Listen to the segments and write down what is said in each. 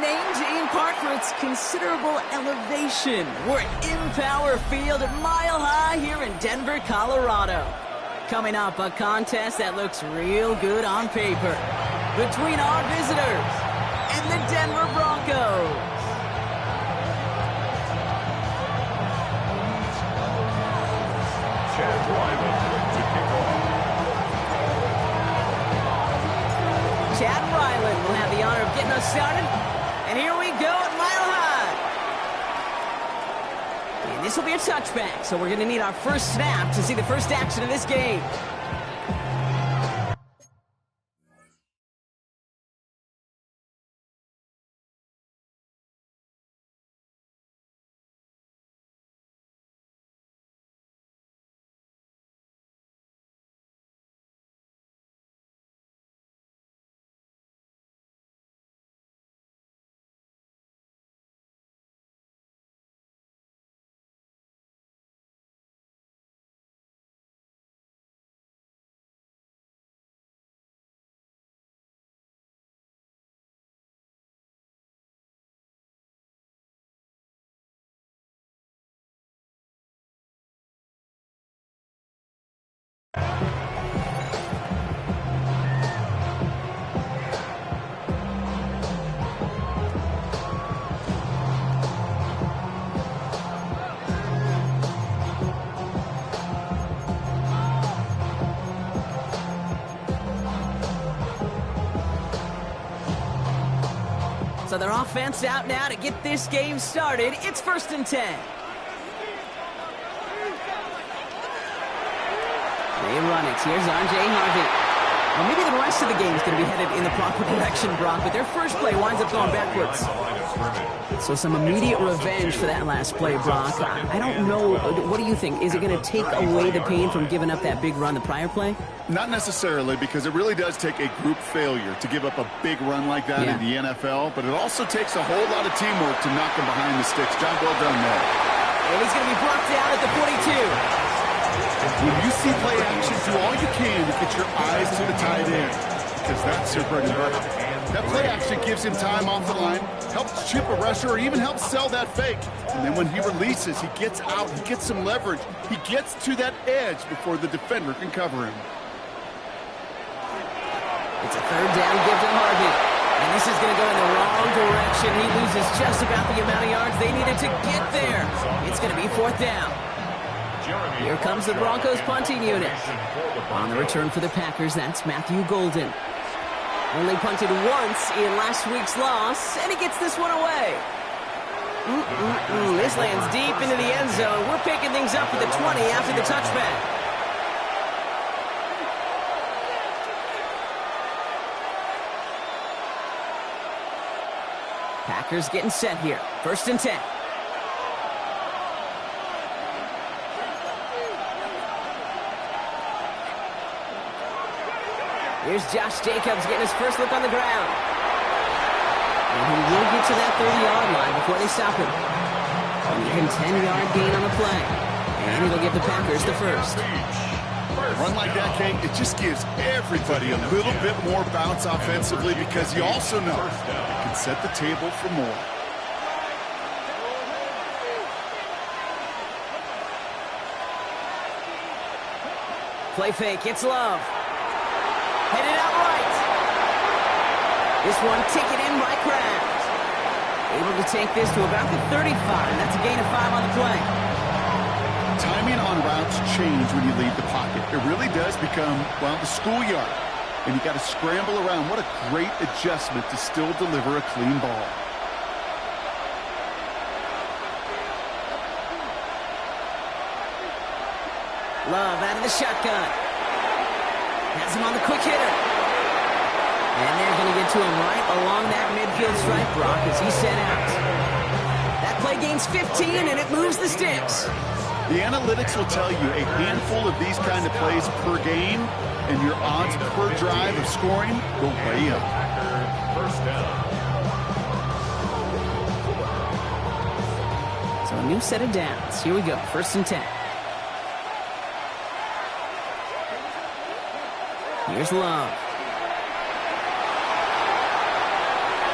named in part for its considerable elevation. We're at Empower Field at Mile High here in Denver, Colorado. Coming up, a contest that looks real good on paper between our visitors and the Denver Broncos. Chad Ryland to kick off. Chad Ryland will have the honor of getting us started. And here we go at Mile High. And this will be a touchback, so we're going to need our first snap to see the first action of this game. So their offense out now to get this game started. It's 1st and 10. They run it. Here's R.J. Harvey. Well, maybe the rest of the game is going to be headed in the proper direction, Brock, but their first play winds up going backwards. So some immediate revenge for that last play, Brock. I don't know. What do you think? Is it going to take away the pain from giving up that big run the prior play? Not necessarily, because it really does take a group failure to give up a big run like that in the NFL, but it also takes a whole lot of teamwork to knock them behind the sticks. Job well done there. And he's going to be brought down at the 42. When you see play action, do all you can to get your eyes to the tight end, because that's your bread and butter. That play action gives him time off the line, helps chip a rusher, or even helps sell that fake. And then when he releases, he gets out, he gets some leverage. He gets to that edge before the defender can cover him. It's a 3rd down give to Harvey. And this is going to go in the wrong direction. He loses just about the amount of yards they needed to get there. It's going to be 4th down. Here comes the Broncos punting unit. On the return for the Packers, that's Matthew Golden. Only punted once in last week's loss, and he gets this one away. This lands deep into the end zone. We're picking things up at the 20 after the touchback. Packers getting set here. 1st and 10. Here's Josh Jacobs getting his first look on the ground. And he will get to that 30-yard line before they stop him. An even 10-yard gain on the play. And it'll give the Packers the first. A run like that, Kate, it just gives everybody a little bit more bounce offensively, because you also know it can set the table for more. Play fake, it's Love. Headed out right. This one taken in by Kraft. Able to take this to about the 35. That's a gain of 5 on the play. Timing on routes change when you leave the pocket. It really does become, well, the schoolyard. And you got to scramble around. What a great adjustment to still deliver a clean ball. Love out of the shotgun. Has him on the quick hitter. And they're going to get to him right along that midfield stripe, Brock, as he's set out. That play gains 15, and it moves the sticks. The analytics will tell you a handful of these kind of plays per game, and your odds per drive of scoring go way up. First down. So a new set of downs. Here we go, 1st and 10. Here's Love.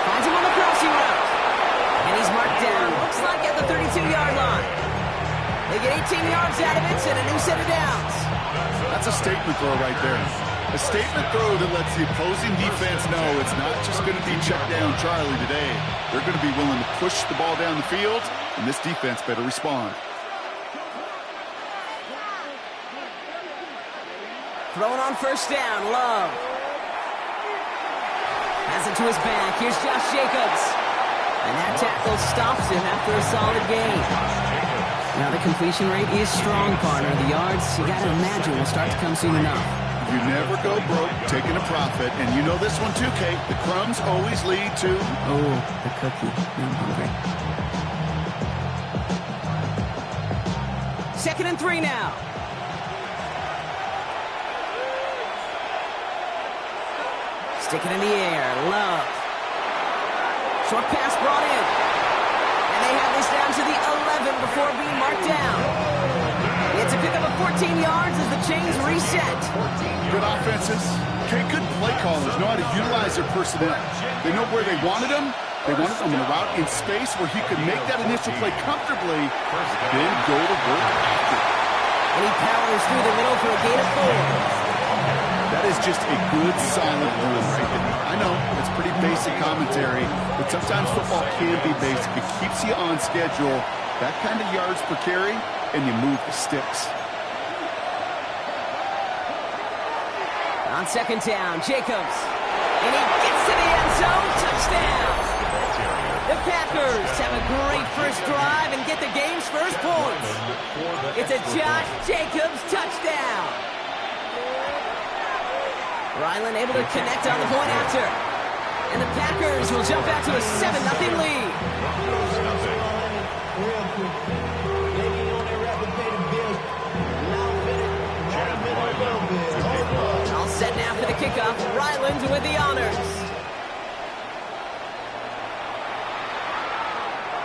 Finds him on the crossing route. 2-yard line. They get 18 yards out of it and a new set of downs. That's a statement throw right there. A statement throw that lets the opposing defense know it's not just going to be check down Charlie today. They're going to be willing to push the ball down the field, and this defense better respond. Throwing on first down, Love. Has it to his back. Here's Josh Jacobs. And that tackle stops him after a solid gain. Now the completion rate is strong, partner. The yards, you got to imagine, will start to come soon enough. You never go broke taking a profit. And you know this one too, Kate. The crumbs always lead to... Oh, the cookie. I'm hungry. 2nd and 3 now. Stick it in the air. Love. Short pass brought in. And they have this down to the 11 before being marked down. It's a pickup of 14 yards as the chains reset. Good offenses. Okay, good play callers know how to utilize their personnel. They know where they wanted them. They wanted them in a route in space where he could make that initial play comfortably, then go to work after. And he powers through the middle for a gain of 4. That is just a good, solid run right there. I know, it's pretty basic commentary, but sometimes football can be basic. It keeps you on schedule, that kind of yards per carry, and you move the sticks. On 2nd down, Jacobs. And he gets to the end zone. Touchdown. The Packers have a great first drive and get the game's first points. It's a Josh Jacobs touchdown. Ryland able to connect on the point after. And the Packers will jump out to a 7-0 lead. All set now for the kickoff. Ryland with the honors.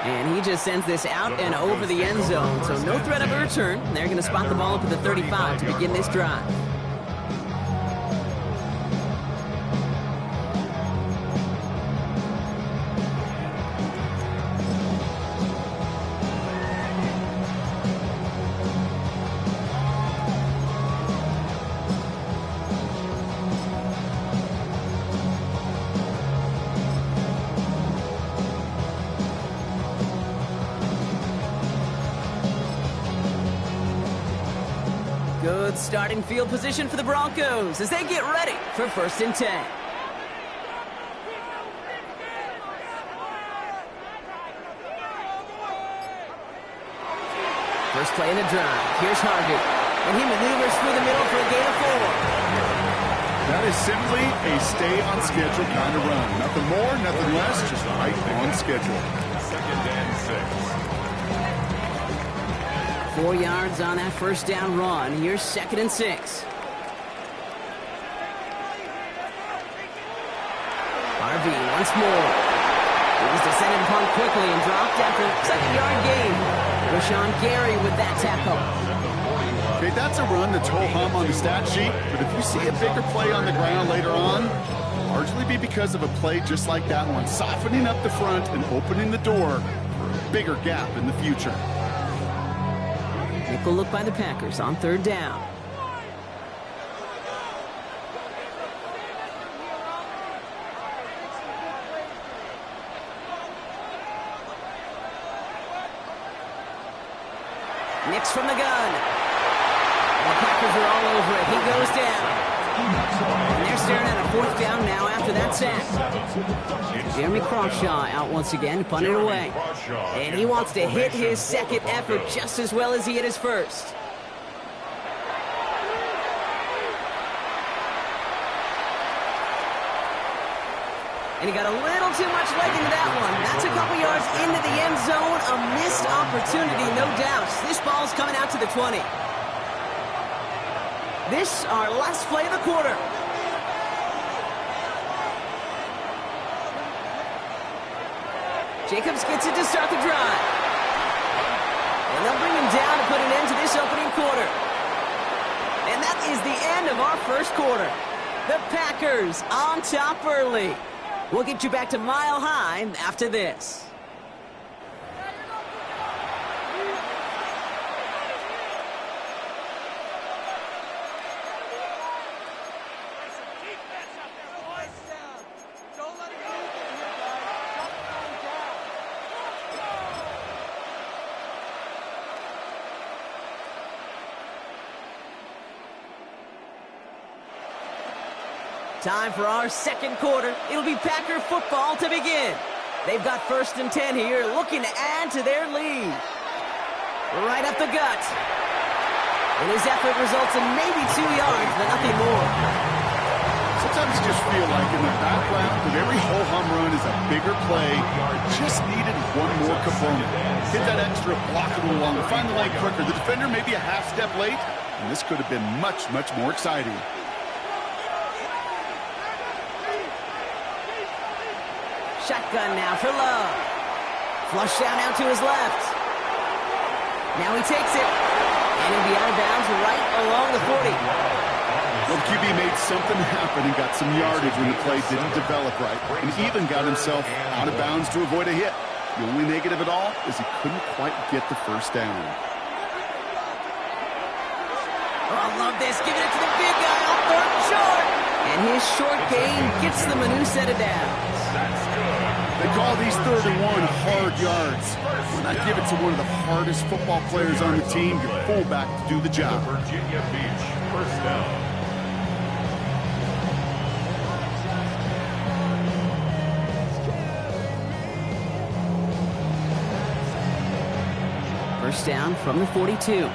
And he just sends this out and over the end zone. So no threat of a return. They're going to spot the ball up at the 35 to begin this drive. Good starting field position for the Broncos as they get ready for 1st and 10. First play in the drive. Here's Harvey. And he maneuvers through the middle for a gain of 4. That is simply a stay-on-schedule kind of run. Nothing more, nothing less, just right on schedule. 2nd and 6. 4 yards on that first down run. Here's 2nd and 6. Harvey once more. He's descended upon quickly and dropped after a 2nd-yard gain. Rashawn Gary with that tackle. Okay, that's a run that's ho-hum on the stat sheet, but if you see a bigger play on the ground later on, largely be because of a play just like that one, softening up the front and opening the door for a bigger gap in the future. Nickel look by the Packers on 3rd down. Nix from the gun. And the Packers are all over it. He goes down. And they're staring at a 4th down now after that sack. Jeremy Crawshaw out once again, punted away. And he wants to hit his 2nd effort just as well as he hit his 1st. And he got a little too much leg into that one. That's a couple yards into the end zone. A missed opportunity, no doubt. This ball's coming out to the 20. This, our last play of the quarter. Jacobs gets it to start the drive. And they'll bring him down to put an end to this opening quarter. And that is the end of our first quarter. The Packers on top early. We'll get you back to Mile High after this. Time for our second quarter. It'll be Packer football to begin. They've got 1st and 10 here, looking to add to their lead. Right up the gut. And his effort results in maybe 2 yards, but nothing more. Sometimes you just feel like in the background of every ho-hum run is a bigger play. Just needed one more component. Hit that extra, block it a little longer, find the leg quicker. The defender maybe a half step late, and this could have been much, much more exciting. Shotgun now for Love. Flush down out to his left. Now he takes it. And he'll be out of bounds right along the 40. Well, the QB made something happen and got some yardage when the play didn't develop right. And even got himself out of bounds to avoid a hit. The only negative at all is he couldn't quite get the first down. Oh, I love this. Giving it to the big guy off 4th and short. And his short gain gets them a new set of downs. They call these 3rd and 1 hard yards. When I give it to one of the hardest football players on the team, your fullback to do the job. Virginia Beach, 1st down. First down from the 42.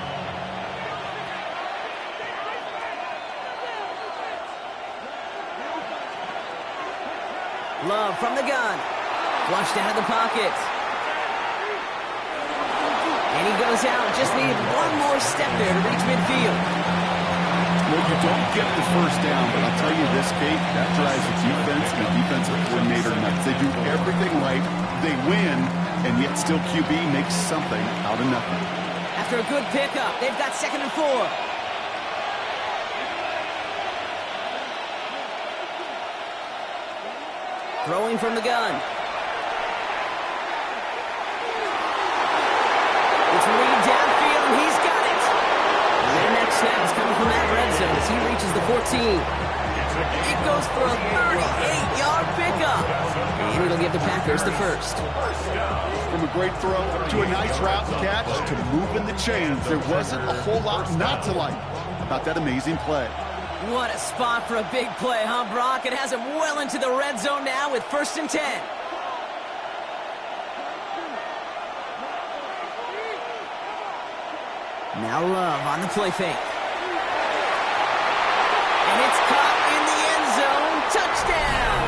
Love from the gun. Flushed out of the pocket. And he goes out. Just needed one more step there to reach midfield. Well, you don't get the first down, but I'll tell you this, Kate, that drives the defense and the defensive coordinator nuts. They do everything right. They win, and yet still QB makes something out of nothing. After a good pickup, they've got 2nd and 4. Throwing from the gun. It's Reed downfield, and he's got it. And their next snap is coming from that red zone as he reaches the 14. It goes for a 38-yard pickup. And it'll give the Packers the first. From a great throw to a nice route catch to moving the chains, there wasn't a whole lot not to like about that amazing play. What a spot for a big play, huh, Brock? It has him well into the red zone now with 1st and 10. Now Love on the play fake. And it's caught in the end zone. Touchdown!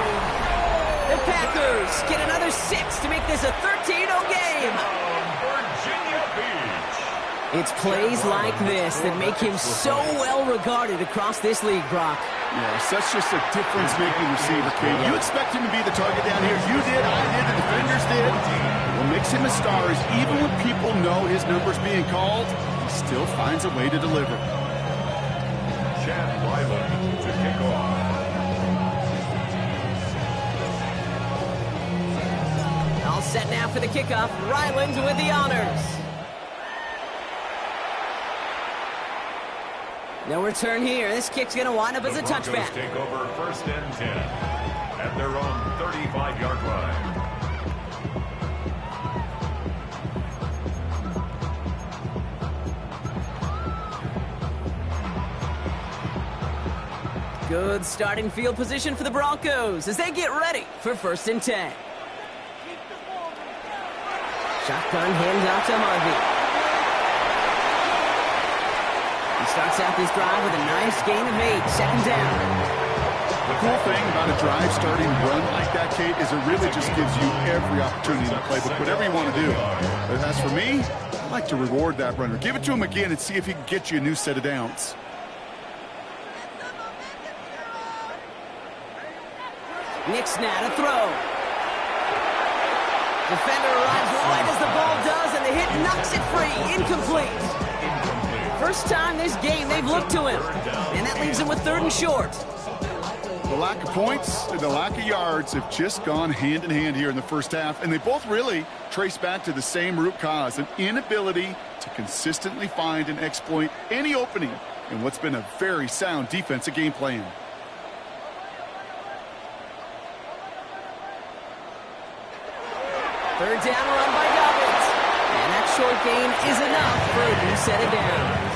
The Packers get another 6 to make this a 13-0 game. Virginia Beach. It's plays like this that make him so well regarded across this league, Brock. Yeah, such just a difference-making receiver, Kate. You expect him to be the target down here. You did, I did, the defenders did. What makes him a star is even when people know his number's being called, he still finds a way to deliver. Chad Ryland to kick off. All set now for the kickoff. Ryland with the honors. No return here. This kick's going to wind up as a touchback. The Broncos take over 1st and 10 at their own 35-yard line. Good starting field position for the Broncos as they get ready for 1st and 10. Shotgun handoff to Harvey. He starts out this drive with a nice gain of 8, 2nd down. The cool thing about a drive starting run like that, Kate, is it really just gives you every opportunity to play with whatever you want to do. But as for me, I like to reward that runner. Give it to him again and see if he can get you a new set of downs. Nix now to throw. Defender arrives right as the ball does, and the hit knocks it free. Incomplete. First time this game they've looked to him, and that leaves him with 3rd and short. The lack of points and the lack of yards have just gone hand in hand here in the first half, and they both really trace back to the same root cause, an inability to consistently find and exploit any opening in what's been a very sound defensive game plan. Third down run by Dobbins. And that short gain is enough for a new set of downs.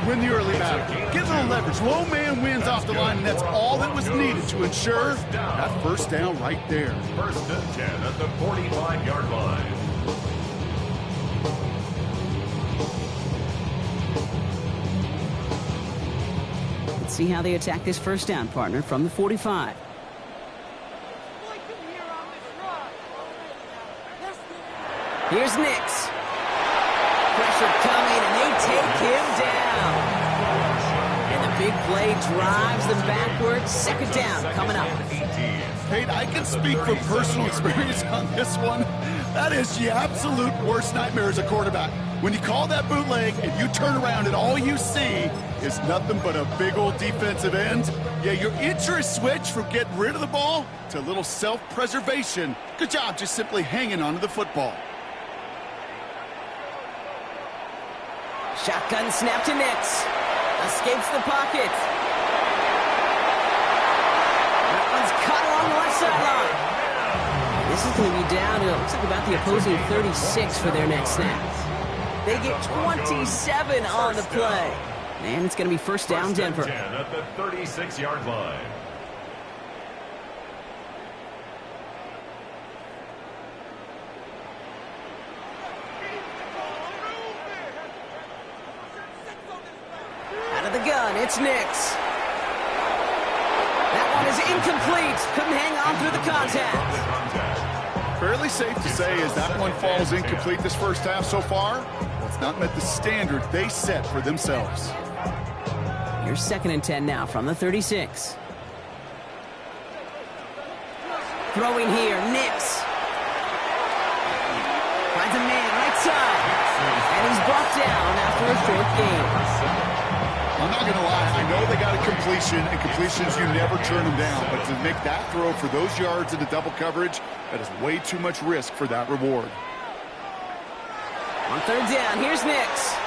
win the early battle. Get a little leverage. Low man wins off the line, and that's all that was needed to ensure that first down right there. First and 10 at the 45-yard line. Let's see how they attack this first down, partner, from the 45. Here's Nix. Pressure coming, and they take him down. And the big play drives them backwards. Second down coming up. Kate, I can speak from personal experience on this one. That is the absolute worst nightmare as a quarterback. When you call that bootleg and you turn around and all you see is nothing but a big old defensive end, yeah, your interest switch from getting rid of the ball to a little self-preservation. Good job just simply hanging onto the football. Shotgun snap to Nix. Escapes the pocket. That one's caught along the left sideline. This is going to be down to, it looks like about the opposing 36 for their next snap. They get 27 on the play. And it's going to be first down, Denver. 10 at the 36-yard line. Out of the gun, it's Nix. That one is incomplete. Couldn't hang on through the contact. Fairly safe to say as that one falls incomplete this first half so far, it's not met the standard they set for themselves. Here's second and 10 now from the 36. Throwing here, Nix. Finds a man right side. And he's brought down after a short game. I'm not going to lie, I know they got a completion, and completions, you never turn them down. But to make that throw for those yards into double coverage, that is way too much risk for that reward. On third down, here's Nix.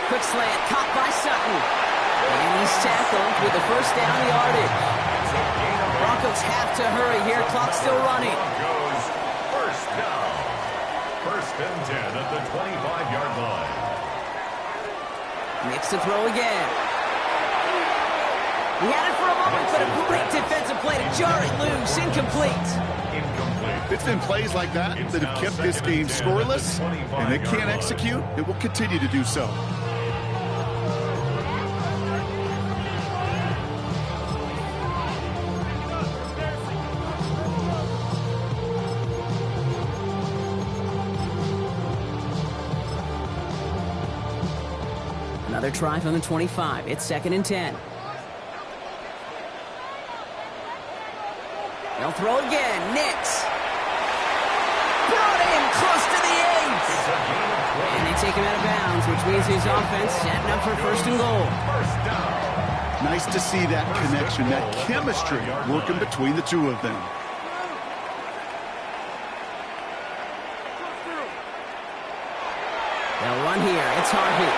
Quick slant, caught by Sutton. And he's tackled with the first down yardage. Broncos have to hurry here, clock still running. Broncos first down. First and 10 at the 25-yard line. Nix to throw again. He had it for a moment, but a great defensive play to jar it loose. Incomplete. It's been plays like that that have kept this game scoreless, and they can't execute. It will continue to do so. Another try from the 25. It's second and 10. They'll throw again. Nix. Brought in close to the 8. And they take him out of bounds, which means his offense setting up for first and goal. Nice to see that connection, that chemistry working between the two of them. They'll run here. It's Harvey.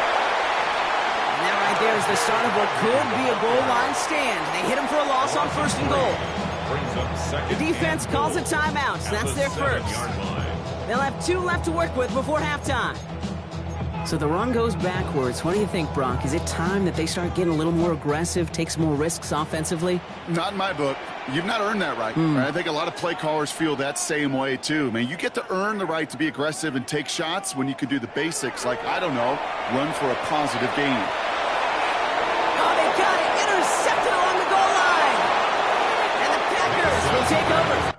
And that right there is the start of what could be a goal line stand. They hit him for a loss on first and goal. The defense calls a timeout. That's their first. They'll have 2 left to work with before halftime. So the run goes backwards. What do you think, Brock? Is it time that they start getting a little more aggressive, take some more risks offensively? Not in my book. You've not earned that right. I think a lot of play callers feel that same way, too. Man, you get to earn the right to be aggressive and take shots when you could do the basics, like, I don't know, run for a positive gain. Oh, they got it. Intercepted along the goal line. And the Packers will take over.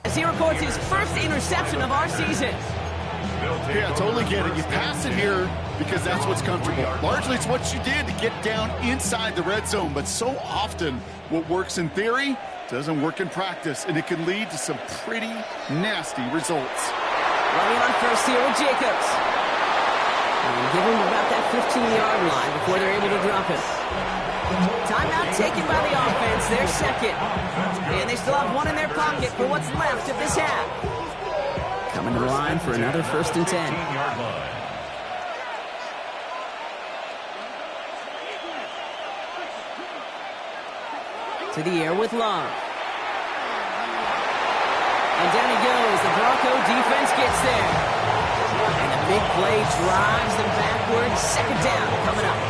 As he records his first interception of our season. Yeah, I totally get it. You pass it here because that's what's comfortable. Largely, it's what you did to get down inside the red zone. But so often, what works in theory doesn't work in practice, and it can lead to some pretty nasty results. Running on first here with Jacobs. And give him about that 15-yard line before they're able to drop him. Timeout taken by the offense, their second. And they still have one in their pocket for what's left of this half. Coming to the line for another 1st and 10. To the air with Love. And down he goes. The Bronco defense gets there. And the big play drives them backwards. 2nd down coming up.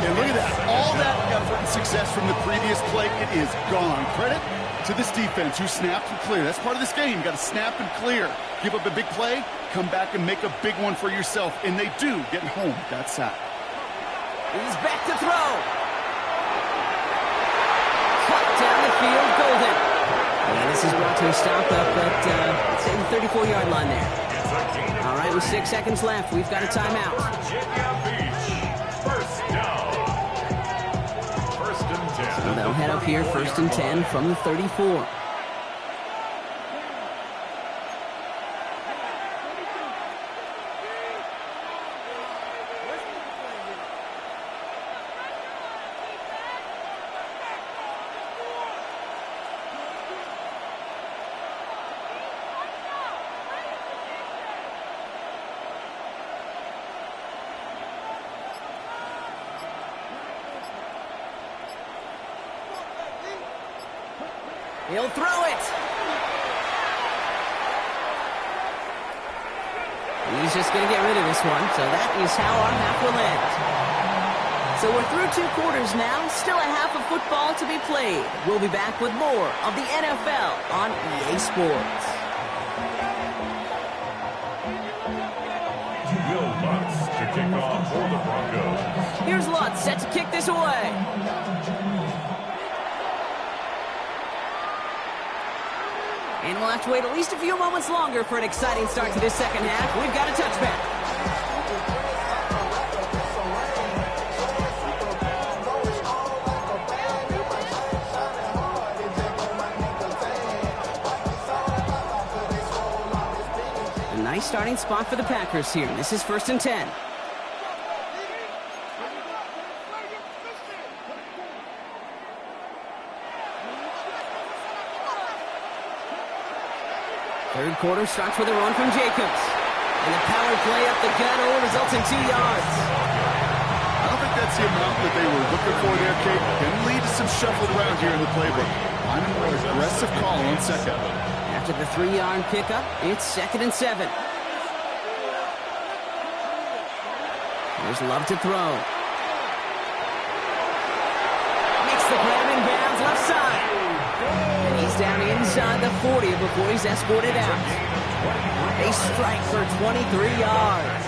And look at that. All that effort and success from the previous play, it is gone. Credit to this defense who snapped and cleared. That's part of this game. You got to snap and clear. Give up a big play, come back and make a big one for yourself. And they do, getting home with that sack. He's back to throw. Cut down the field, Golden. And this is brought to a stop up at, say, the 34-yard line there. All right, with 6 seconds left, we've got a timeout. So they'll head up here, 1st and 10 from the 34. He'll throw it. He's just going to get rid of this one, so that is how our half will end. So we're through 2 quarters now, still a half of football to be played. We'll be back with more of the NFL on EA Sports. Will Lutz to kick off for the Broncos. Here's Lutz set to kick this away. And we'll have to wait at least a few moments longer for an exciting start to this second half. We've got a touchback. A nice starting spot for the Packers here. This is 1st and 10. Third quarter starts with a run from Jacobs. And the power play up the gut only results in 2 yards. I don't think that's the amount that they were looking for there, Kate. Can lead to some shuffling around here in the playbook. I'm a more aggressive call on second. After the 3-yard pickup, it's 2nd and 7. Here's Love to throw. Makes the grab in bounds left side. And he's down inside the 40 before he's escorted out. They strike for 23 yards.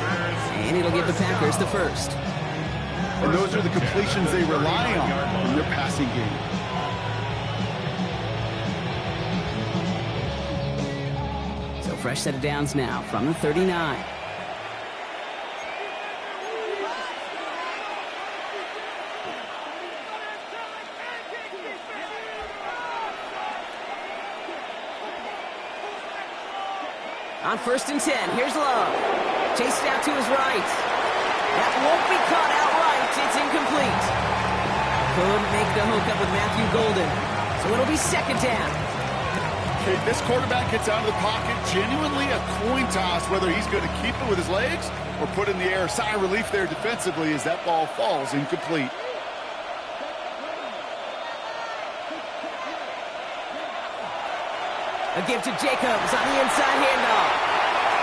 And it'll give the Packers the first. And those are the completions they rely on in their passing game. So fresh set of downs now from the 39. On 1st and 10, here's Love. Chased out to his right. That won't be caught outright. It's incomplete. Couldn't make the hook up with Matthew Golden. So it'll be 2nd down. Okay, this quarterback gets out of the pocket. Genuinely a coin toss whether he's going to keep it with his legs or put it in the air. Sigh of relief there defensively as that ball falls incomplete. A give to Jacobs on the inside handoff.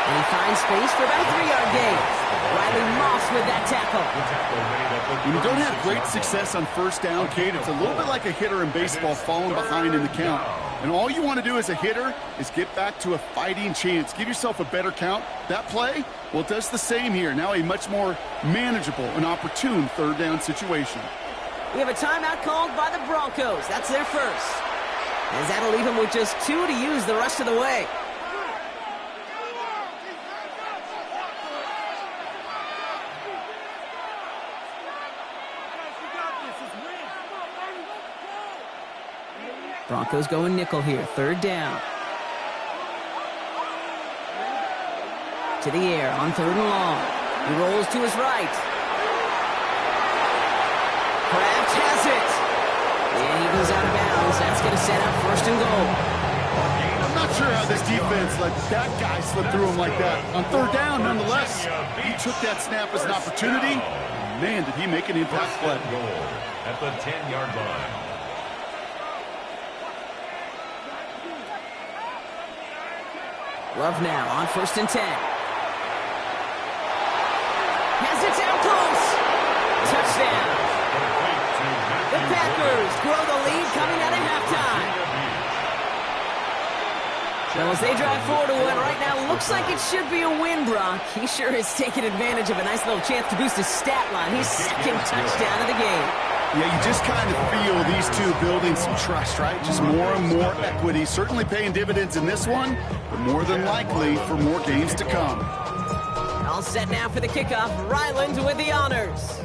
And he finds space for about a 3-yard gain. Riley Moss with that tackle. When you don't have great success on 1st down, Kate, it's a little bit like a hitter in baseball falling behind in the count. And all you want to do as a hitter is get back to a fighting chance. Give yourself a better count. That play, well, it does the same here. Now a much more manageable and opportune 3rd down situation. We have a timeout called by the Broncos. That's their first. As that'll leave him with just 2 to use the rest of the way. Broncos going nickel here, 3rd down. To the air on 3rd and long. He rolls to his right. Kraft has it. And he goes out of bounds. That's going to set up first and goal. I'm not sure how this defense let that guy slip through him like that. On third down, nonetheless, he took that snap as an opportunity. Man, did he make an impact play. Goal at the 10-yard line. Love now on first and 10. Has it down close. Touchdown. The Packers grow the lead coming out of halftime. So as they drive forward to what right now looks like it should be a win, Brock. He sure is taking advantage of a nice little chance to boost his stat line. His second touchdown of the game. Yeah, you just kind of feel these two building some trust, right? Just more and more equity. Certainly paying dividends in this one, but more than likely for more games to come. All set now for the kickoff. Ryland with the honors.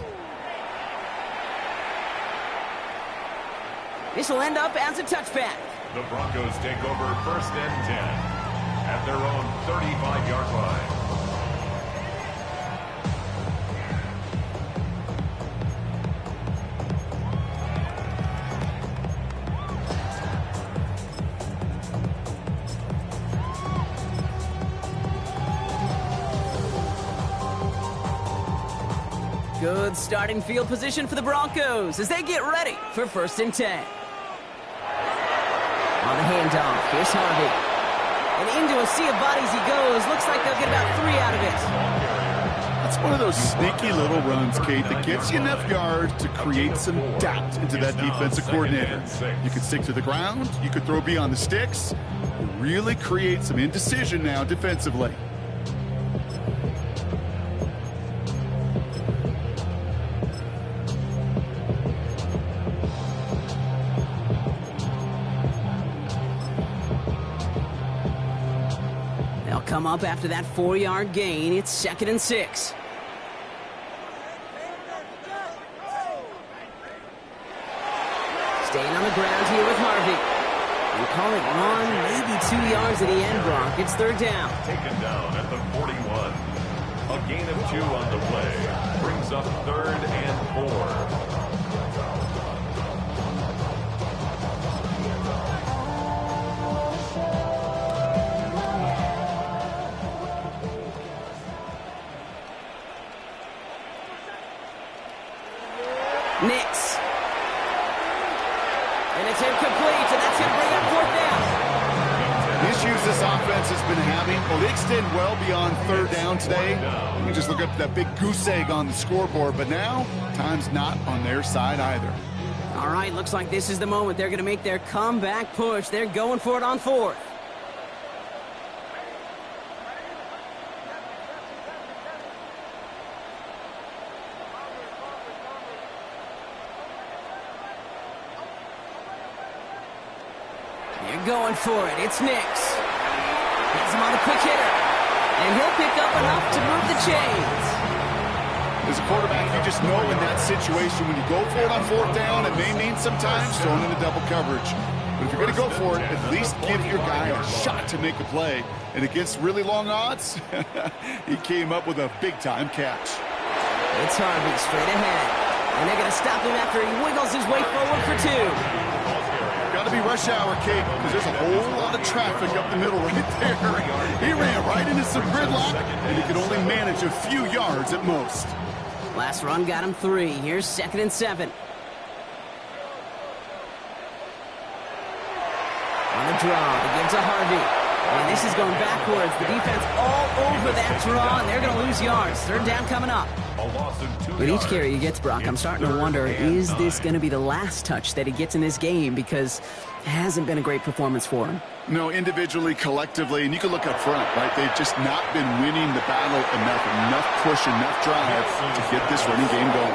This will end up as a touchback. The Broncos take over first and 10 at their own 35-yard line. Good starting field position for the Broncos as they get ready for first and 10. On the handoff, here's Harvey. And into a sea of bodies he goes. Looks like they'll get about 3 out of it. That's one of those sneaky little runs, Kate, that gets you enough yards to create some doubt into that defensive coordinator. You can stick to the ground, you could throw beyond the sticks, really create some indecision now defensively. Come up after that 4-yard gain. It's second and 6. Staying on the ground here with Harvey. And call it 1, maybe 2 yards at the end, Brock. It's third down. Taken down at the 41. A gain of 2 on the play. Brings up third and 4. Nix. And it's incomplete, and that's going to bring up fourth down. The issues this offense has been having, well, they extend well beyond third down today. You can just look up that big goose egg on the scoreboard, but now, time's not on their side either. All right, looks like this is the moment they're going to make their comeback push. They're going for it on fourth. They're going for it. It's Nix. Has him on a quick hitter. And he'll pick up enough to move the chains. As a quarterback, you just know in that situation, when you go for it on fourth down, it may mean sometimes throwing into double coverage. But if you're going to go for it, at least give your guy a shot to make a play. And against really long odds, he came up with a big-time catch. It's Harvey straight ahead. And they're going to stop him after he wiggles his way forward for 2. Got to be rush hour, Kate, because there's a whole lot of traffic up the middle right there. He ran right into some gridlock, and he could only manage a few yards at most. Last run got him 3. Here's second and 7. On the draw to give to Harvey. And this is going backwards. The defense all over that draw, and they're going to lose yards. Third down coming up. With each carry he gets, Brock, I'm starting to wonder, is this going to be the last touch that he gets in this game? Because it hasn't been a great performance for him. No, individually, collectively, and you can look up front, right? They've just not been winning the battle enough push, enough drive to get this running game going.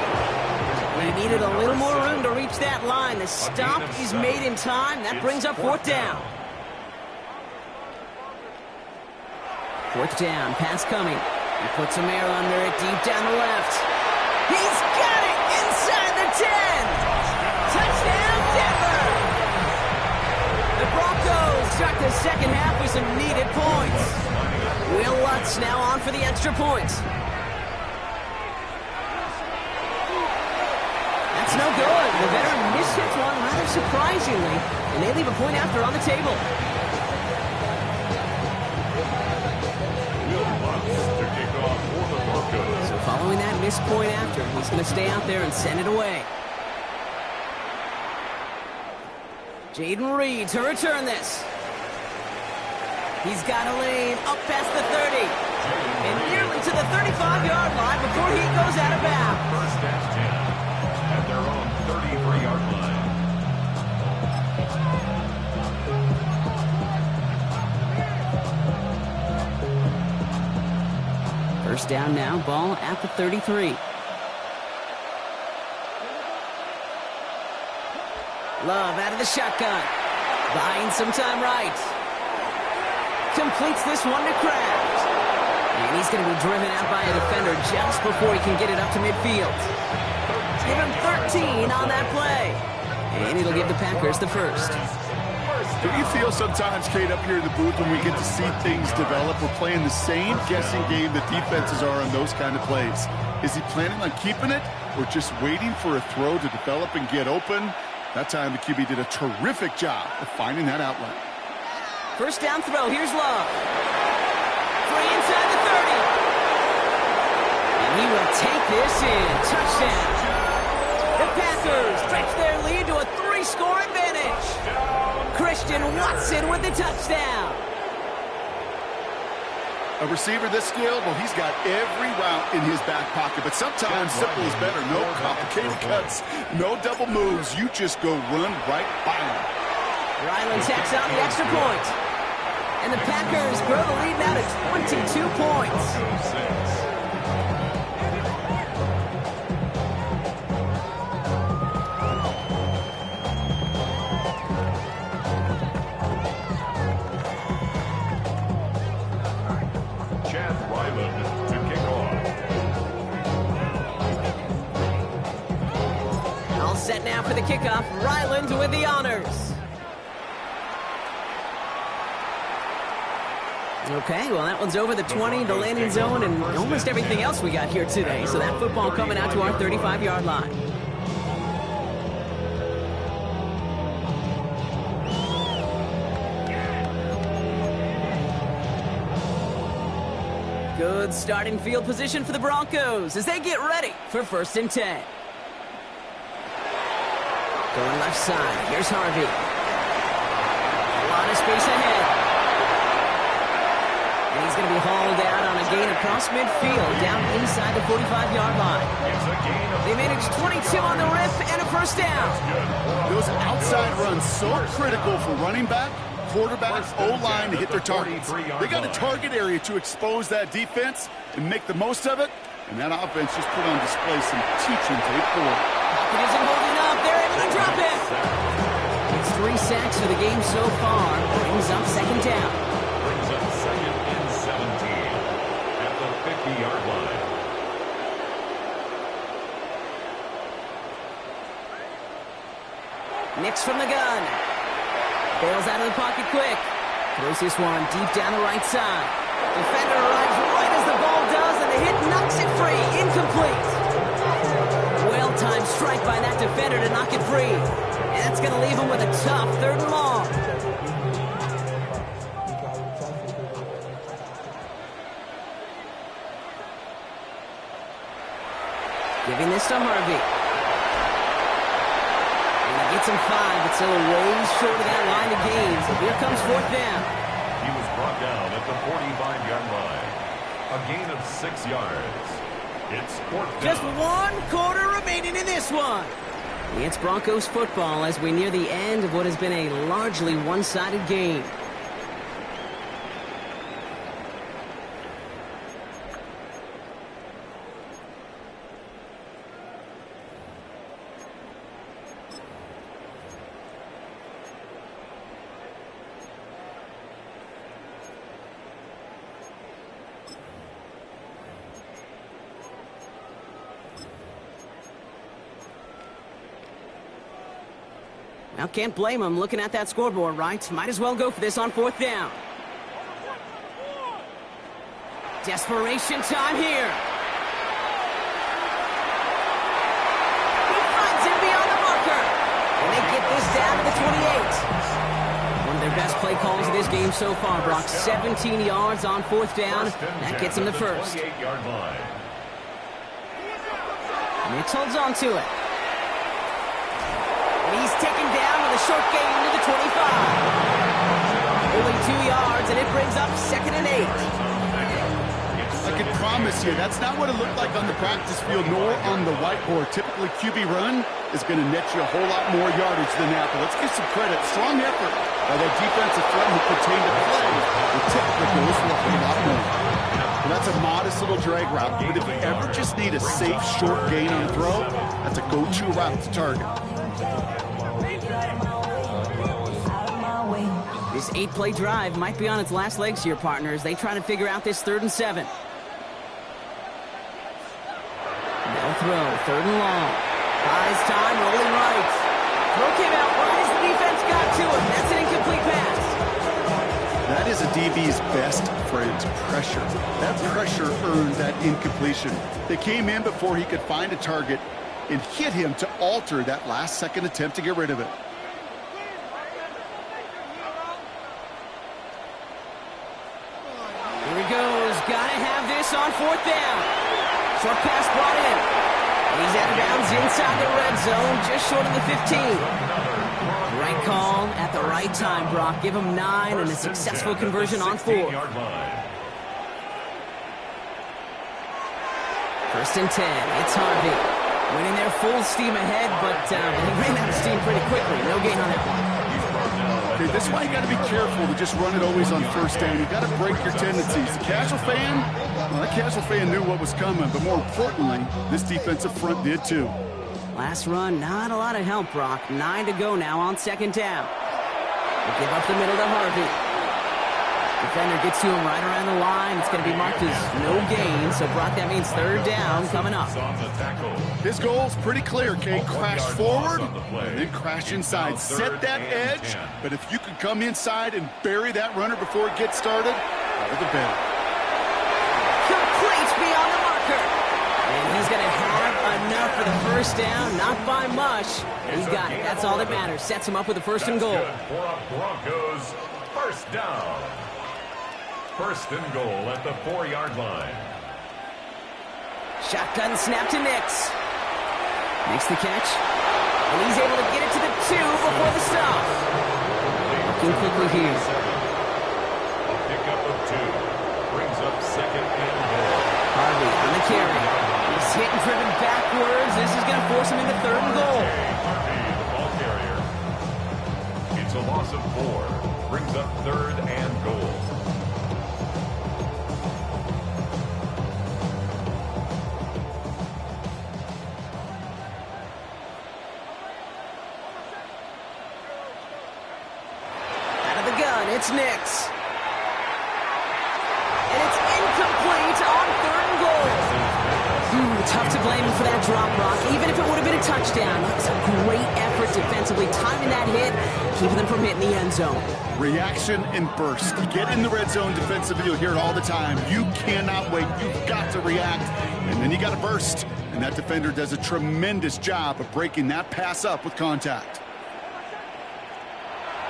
He needed a little more room to reach that line. The stop is made in time. That brings up fourth down. Fourth down, pass coming. He puts some air under it, deep down the left. He's got it inside the 10. Touchdown, Denver. The Broncos start the second half with some needed points. Will Lutz now on for the extra point. That's no good. The veteran mishits one rather surprisingly, and they leave a point after on the table. To kick off for the Broncos. So following that missed point after, he's going to stay out there and send it away. Jaden Reed to return this. He's got a lane up past the 30. And nearly to the 35-yard line before he goes out of bounds. First and 10 at their own 33-yard line. First down now, ball at the 33. Love out of the shotgun. Buying some time right. Completes this one to Kraft. And he's going to be driven out by a defender just before he can get it up to midfield. Give him 13 on that play. And it'll give the Packers the first. Do you feel sometimes, Kate, up here in the booth when we get to see things develop, we're playing the same guessing game that defenses are on those kind of plays? Is he planning on keeping it or just waiting for a throw to develop and get open? That time the QB did a terrific job of finding that outlet. First down throw, here's Love. Free inside the 30. And he will take this in. Touchdown. The Packers stretch their lead to a 3-score advantage. Christian Watson with the touchdown. A receiver this skilled, well, he's got every route in his back pocket, but sometimes simple is better. No complicated cuts, no double moves. You just go run right by him. Ryland tacks on the extra point. And the Packers grow the lead now to 22 points. Set now for the kickoff. Ryland with the honors. Okay, well, that one's over the 20, the landing zone, and almost everything else we got here today. So that football coming out to our 35-yard line. Good starting field position for the Broncos as they get ready for 1st and 10. Going left side. Here's Harvey. A lot of space ahead. And he's going to be hauled out on a gain across midfield, down inside the 45-yard line. They managed 22 on the rip and a first down. Those outside runs so critical for running back, quarterback, O-line to hit their targets. They got a target area to expose that defense and make the most of it. And that offense just put on display some teaching tape for it. Pocket isn't holding up. They're able to drop it. It's 3 sacks for the game so far. Brings up 2nd down. Brings up 2nd and 17 at the 50-yard line. Nix from the gun. Bails out of the pocket quick. Throws this one deep down the right side. Defender arrives right as the ball does, and the hit knocks it free. Incomplete. Well-timed strike by that defender to knock it free. And that's going to leave him with a tough 3rd and long. Giving this to Harvey. And he gets him 5, but still a ways short of that line of gains. Here comes 4th down. He was brought down at the 45-yard line. A gain of 6 yards. It's 4th down. Just 1 quarter remaining in this one. It's Broncos football as we near the end of what has been a largely one-sided game. Now, can't blame him looking at that scoreboard, right? Might as well go for this on 4th down. Desperation time here. He finds him beyond the marker. One of their best play calls of this game so far, Brock. 17 yards on 4th down. That gets him the first. Nix holds on to it. And he's taken down with a short gain to the 25. Only 2 yards, and it brings up 2nd and 8. I can promise you, that's not what it looked like on the practice field nor on the whiteboard. Typically, QB run is going to net you a whole lot more yardage than that. But let's give some credit. Strong effort by that defensive front who contained the play. The typically goes for a whole lot more. And that's a modest little drag route. But if you ever just need a safe, short gain on throw, that's a go-to route to target. This 8-play drive might be on its last legs here, partners. They try to figure out this 3rd and 7. They'll throw, 3rd and long. Buys time, rolling right. Throw came out wide as the defense got to him. That's an incomplete pass. That is a DB's best friend, pressure. That pressure earned that incompletion. They came in before he could find a target and hit him to alter that last-second attempt to get rid of it. Here he goes. Gotta have this on 4th down. Short pass brought in. He's out of bounds inside the red zone, just short of the 15. Right call at the right time, Brock. Give him 9 and a successful conversion on 4. 1st and 10. It's Harvey. Winning there full steam ahead, but he ran out of steam pretty quickly. No gain on that one. Okay, this is why you got to be careful to just run it always on 1st down. You got to break your tendencies. The casual fan, well, that casual fan knew what was coming, but more importantly, this defensive front did too. Last run, not a lot of help, Brock. 9 to go now on 2nd down. They give up the middle to Harvey. Defender gets to him right around the line. It's going to be marked as no gain, so Brock, that means 3rd down coming up. His goal is pretty clear, Kate. Crash forward and then crash inside. Set that edge, but if you can come inside and bury that runner before it gets started, all the better. Complete beyond the marker. And he's going to have enough for the 1st down. Not by much. He's got it. That's all that matters. Sets him up with a 1st and goal. Broncos 1st down. 1st and goal at the 4-yard line. Shotgun snap to Nix. Makes the catch. And he's able to get it to the 2 before the stop. Looking quickly here. A pickup of 2. Brings up 2nd and goal. Harvey on the carry. He's hit and driven backwards. This is going to force him into 3rd and goal. Harvey, the ball carrier. It's a loss of 4. Brings up 3rd and goal. It's Nix. And it's incomplete on 3rd and goal. Tough to blame him for that drop, Brock. Even if it would have been a touchdown, it was a great effort defensively, timing that hit, keeping them from hitting the end zone. Reaction and burst. You get in the red zone defensively, you'll hear it all the time. You cannot wait. You've got to react, and then you got to burst. And that defender does a tremendous job of breaking that pass up with contact.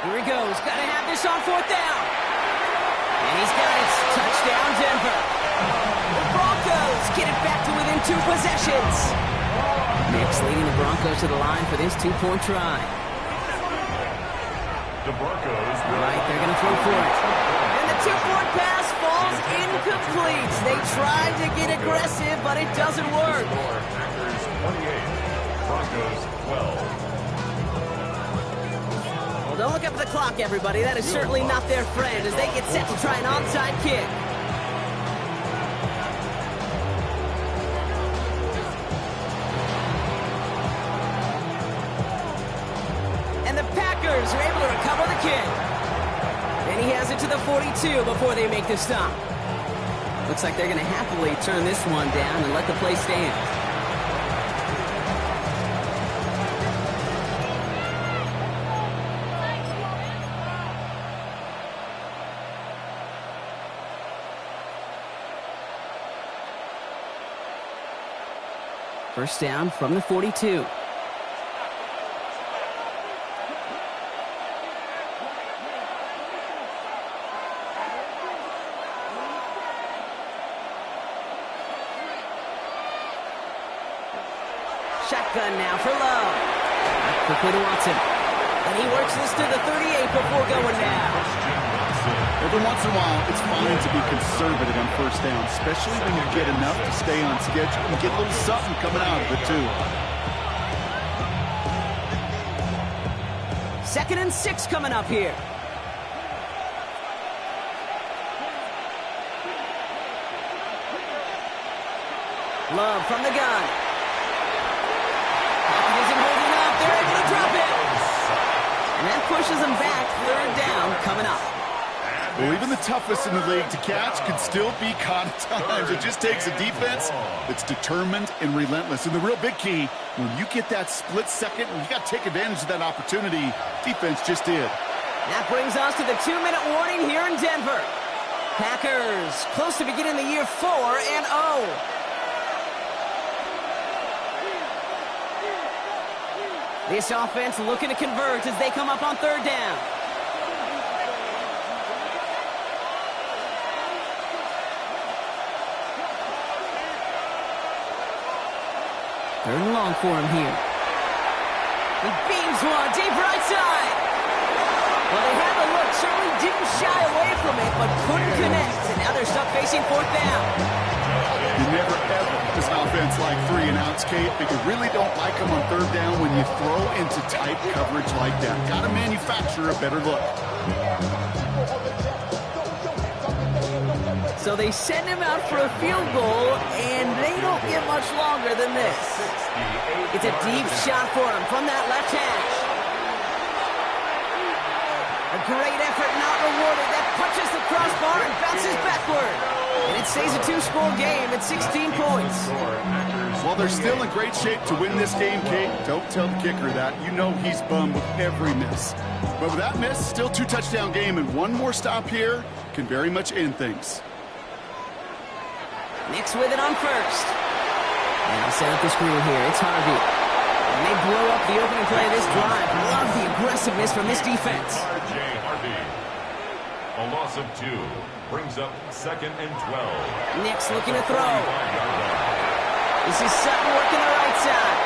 Here he goes. Got to have this on 4th down. And he's got it. Touchdown, Denver. The Broncos get it back to within 2 possessions. Nix leading the Broncos to the line for this 2-point try. The Broncos. Right, they're going to throw for it. And the 2-point pass falls incomplete. They tried to get aggressive, but it doesn't work. Packers 28. Broncos 12. Don't look up at the clock, everybody. That is certainly not their friend as they get set to try an onside kick. And the Packers are able to recover the kick. And he has it to the 42 before they make the stop. Looks like they're going to happily turn this one down and let the play stand. First down from the 42. Shotgun now for Love. Quickly to Watson. And he works this to the 38 before going down. Every once in a while, it's fine to be conservative on first down, especially when you get enough to stay on schedule and get a little something coming out of it, too. 2nd and 6 coming up here. Love from the gun. Pocket isn't holding up. They're able to drop it. And that pushes them back. 3rd down coming up. Well, even the toughest in the league to catch can still be caught at times. It just takes a defense that's determined and relentless. And the real big key, when you get that split second, you got to take advantage of that opportunity. Defense just did. That brings us to the 2-minute warning here in Denver. Packers close to beginning the year 4-0. This offense looking to convert as they come up on 3rd down. Third and long for him here. He beams one deep right side. Well, they had the look, certainly didn't shy away from it, but couldn't connect. And now they're stuck facing 4th down. You never ever this offense like 3-and-outs, Kate, but you really don't like them on 3rd down when you throw into tight coverage like that. Got to manufacture a better look. So they send him out for a field goal, and they don't get much longer than this. It's a deep shot for him from that left hash. A great effort not rewarded. That punches the crossbar and bounces backward. And it stays a 2-score game at 16 points. Well, they're still in great shape to win this game, Kate. Don't tell the kicker that. You know he's bummed with every miss. But with that miss, still 2-touchdown game, and one more stop here can very much end things. Nix with it on 1st. And he'll set up the screen here. It's Harvey. And they blow up the opening play of this drive. Love the aggressiveness from this defense. R.J. Harvey. A loss of 2 brings up 2nd and 12. Nix looking to throw. This is Sutton working the right side.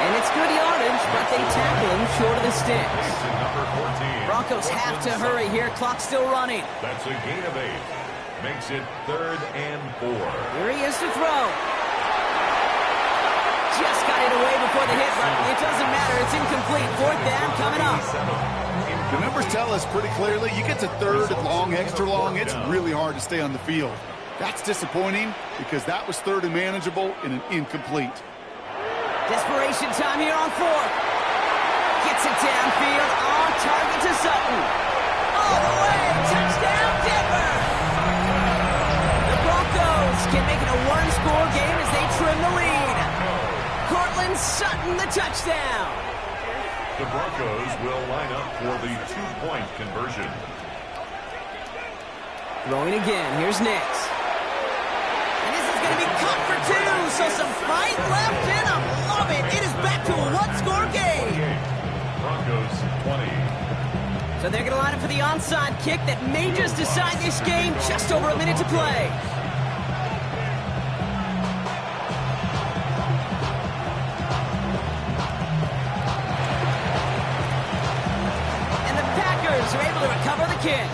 And it's good yardage, but they tackle him short of the sticks. Broncos have to hurry here. Clock still running. That's a gain of 8. Makes it 3rd and 4. Here he is to throw. Just got it away before the hit, but it doesn't matter. It's incomplete. 4th down coming up. The numbers tell us pretty clearly, you get to 3rd and long, extra long, it's really hard to stay on the field. That's disappointing because that was 3rd and manageable and an incomplete. Desperation time here on 4th. Gets it downfield, on target to Sutton. All the way, touchdown Denver! The Broncos can make it a 1-score game as they trim the lead. Cortland Sutton the touchdown. The Broncos will line up for the 2-point conversion. Throwing again, here's Nix. And this is going to be caught for 2, so some fight left in him. Love it. It is back to a 1-score game. Broncos 20. So they're going to line up for the onside kick that may just decide this game. Just over a minute to play. And the Packers are able to recover the kick.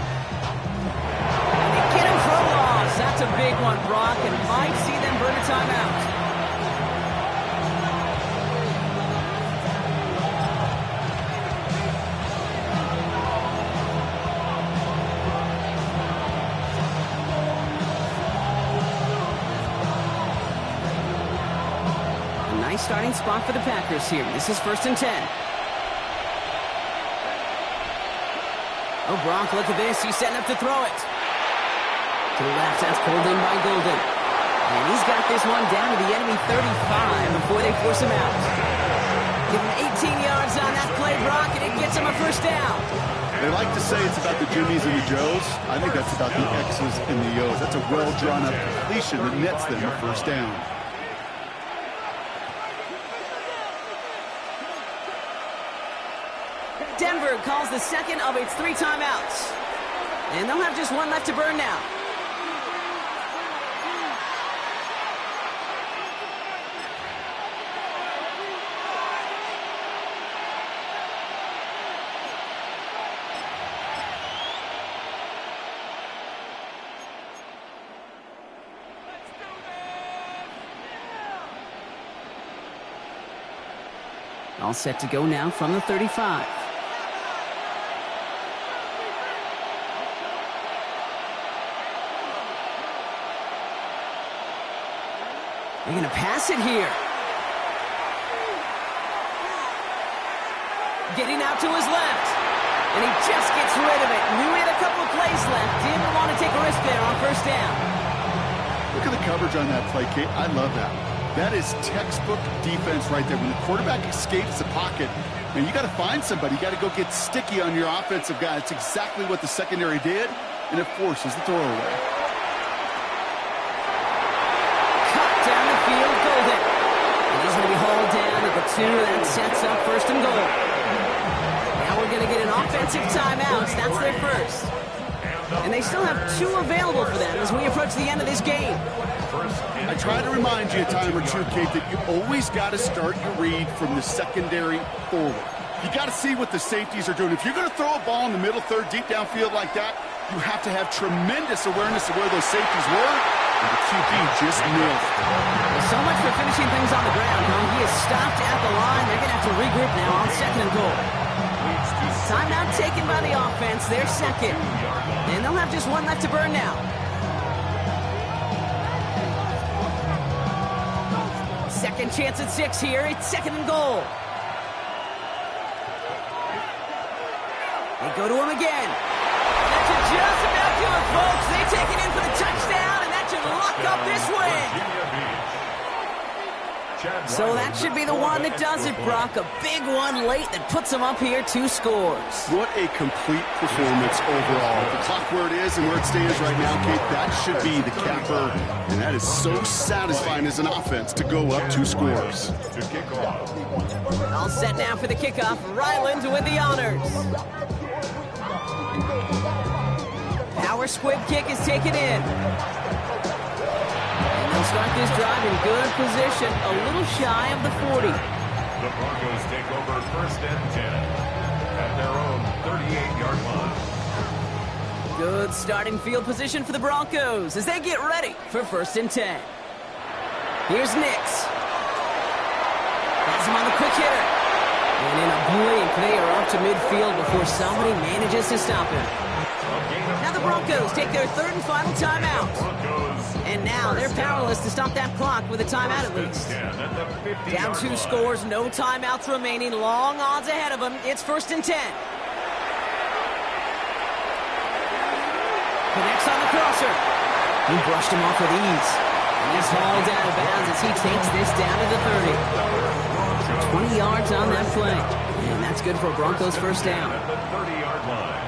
And they get him for a loss. That's a big one, Brock, and might see them burn a timeout. Nice starting spot for the Packers here. This is 1st and 10. Oh, Brock, look at this. He's setting up to throw it. To the left, that's pulled in by Golden. And he's got this one down to the enemy 35 before they force him out. Give him 18 yards on that play, Brock, and it gets him a 1st down. They like to say it's about the Jimmies and the Joes. I think that's about the X's and the O's. That's a well-drawn-up completion that nets them a 1st down. Denver calls the second of its 3 timeouts. And they'll have just one left to burn now. All set to go now from the 35. They're going to pass it here. Getting out to his left. And he just gets rid of it. Knew he had a couple of plays left. Didn't want to take a risk there on first down. Look at the coverage on that play, Kate. I love that. That is textbook defense right there. When the quarterback escapes the pocket, and you got to find somebody. You got to go get sticky on your offensive guy. It's exactly what the secondary did, and it forces the throwaway. Down the field, Golden. And he's going to be hauled down at the 2. That sets up first and goal. Now we're going to get an offensive timeout. That's their first. And they still have 2 available for them as we approach the end of this game. I try to remind you a time or two, Kate, that you always got to start your read from the secondary forward. You got to see what the safeties are doing. If you're going to throw a ball in the middle third, deep downfield like that, you have to have tremendous awareness of where those safeties were. And the QB just nailed it. Well, so much for finishing things on the ground. He is stopped at the line. They're going to have to regroup now on second and goal. Timeout taken by the offense. They're second. And they'll have just 1 left to burn now. Second chance at 6 here. It's second and goal. They go to him again. That should just about do it, folks. They take it in for the touchdown, and that should lock up this win. So that should be the one that does it, Brock. A big one late that puts them up here 2 scores. What a complete performance overall. The clock where it is and where it stands right now, Kate, that should be the capper. And that is so satisfying as an offense to go up 2 scores. All set now for the kickoff. Ryland with the honors. Power squib kick is taken in. They'll start this drive in good position, a little shy of the 40. The Broncos take over first and 10 at their own 38-yard line. Good starting field position for the Broncos as they get ready for first and 10. Here's Nix. Has him on the quick hitter. And in a blink, they are up to midfield before somebody manages to stop him. Now the Broncos take their 3rd and final timeout. And now they're powerless to stop that clock with a timeout at least. Down 2 scores, no timeouts remaining, long odds ahead of them. It's first and 10. Connects on the crosser. He brushed him off with ease. And he's hauled out of bounds as he takes this down to the 30. 20 yards on that play. And that's good for a Broncos first down. At the 30-yard line.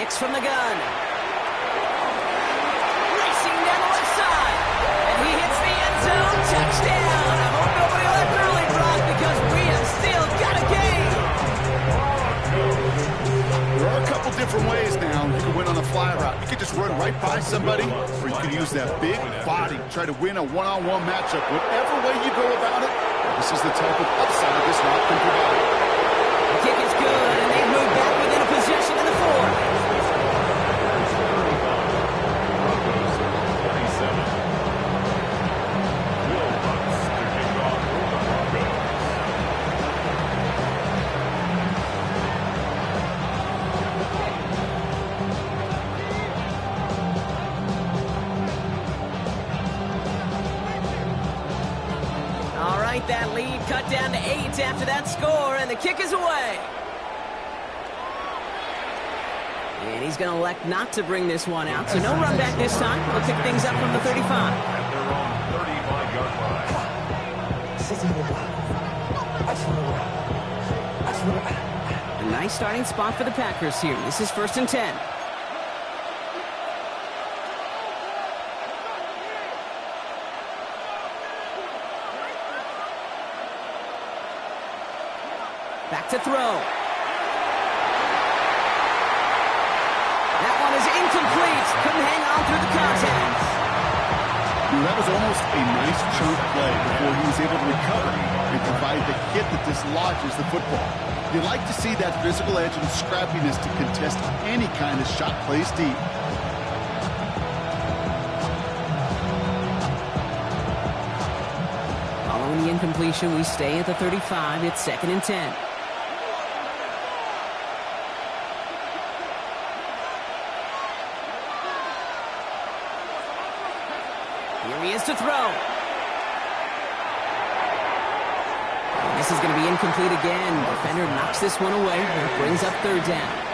Nix from the gun. Racing down the left side. And he hits the end zone. Touchdown. I hope nobody left early, Brock, because we have still got a game. There are a couple different ways now. You can win on a fly route. You could just run right by somebody, or you could use that big body, try to win a one-on-one matchup. Whatever way you go about it, this is the type of upside this route can provide. The kick is good, and they've moved back within a possession in the 4. That lead cut down to 8 after that score, and the kick is away. And he's going to elect not to bring this one out, so no run back this time. We'll pick things up from the 35. At their own 35-yard line. A nice starting spot for the Packers here. This is first and 10. Back to throw. That one is incomplete. Couldn't hang on through the contact. That was almost a nice chunk play before he was able to recover and provide the hit that dislodges the football. You like to see that physical edge and scrappiness to contest any kind of shot plays deep. Following the incompletion, we stay at the 35. It's 2nd and 10. Here he is to throw. This is going to be incomplete again. Defender knocks this one away. It brings up 3rd down.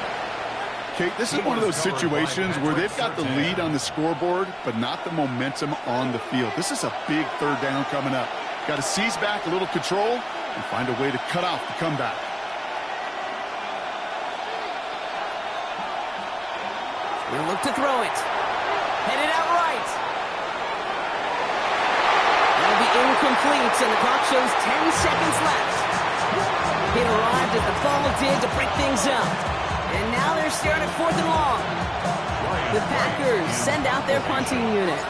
Kate, this is one of those situations where they've got the lead on the scoreboard, but not the momentum on the field. This is a big 3rd down coming up. Got to seize back a little control and find a way to cut off the comeback. We'll look to throw it. Headed out right. That'll be incomplete, and the clock shows 10 seconds left. It arrived as the ball did to break things up. And now they're staring at 4th and long. The Packers send out their punting unit.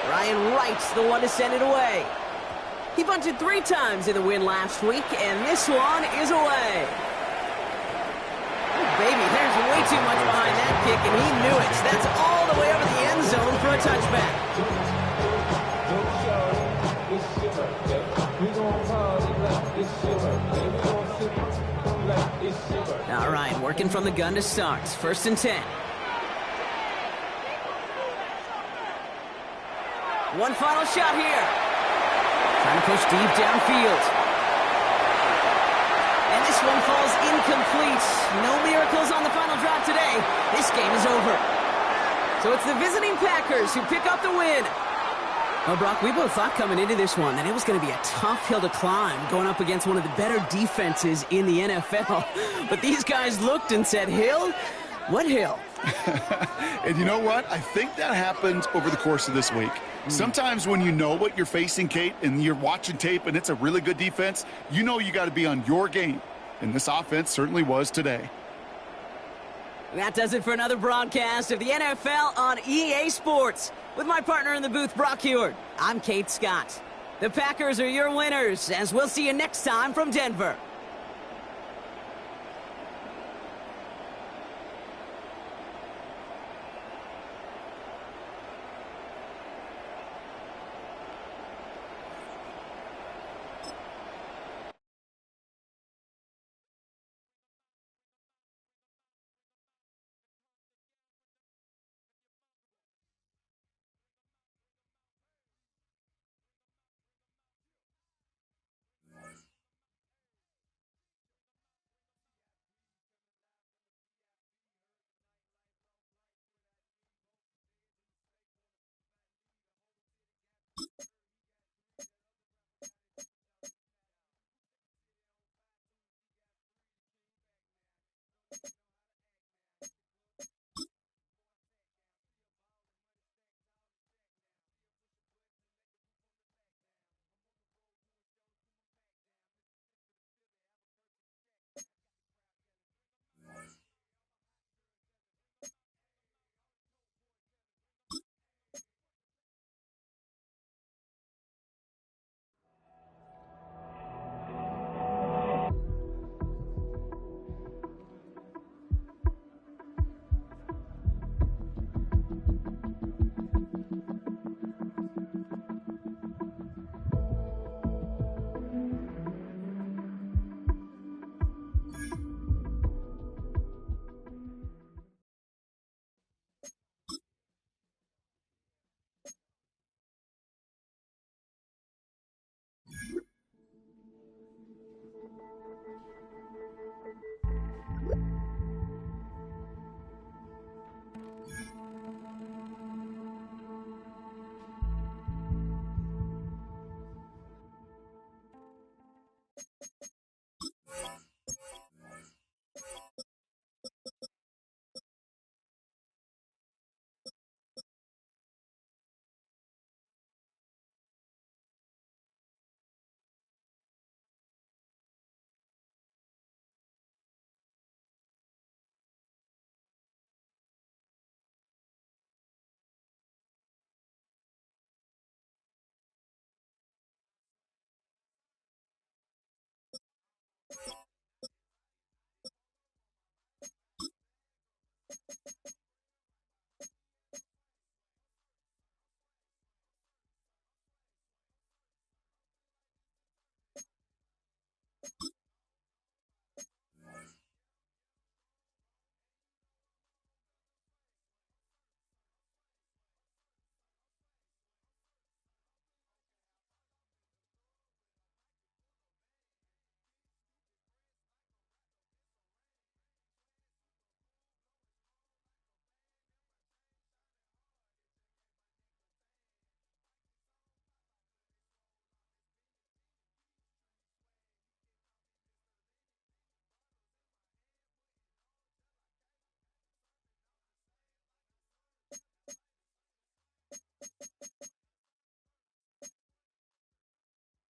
Ryan Wright's the one to send it away. He punted 3 times in the win last week, and this one is away. Oh, baby, there's way too much behind that kick, and he knew it. That's all the way over the end zone for a touchback. All right, working from the gun to start. 1st and 10. One final shot here. Trying to push deep downfield. And this one falls incomplete. No miracles on the final drive today. This game is over. So it's the visiting Packers who pick up the win. Well, Brock, we both thought coming into this one that it was going to be a tough hill to climb going up against one of the better defenses in the NFL. But these guys looked and said, hill? What hill? And you know what? I think that happened over the course of this week. Sometimes when you know what you're facing, Kate, and you're watching tape and it's a really good defense, you know you got to be on your game. And this offense certainly was today. That does it for another broadcast of the NFL on EA Sports. With my partner in the booth, Brock Heward, I'm Kate Scott. The Packers are your winners, as we'll see you next time from Denver.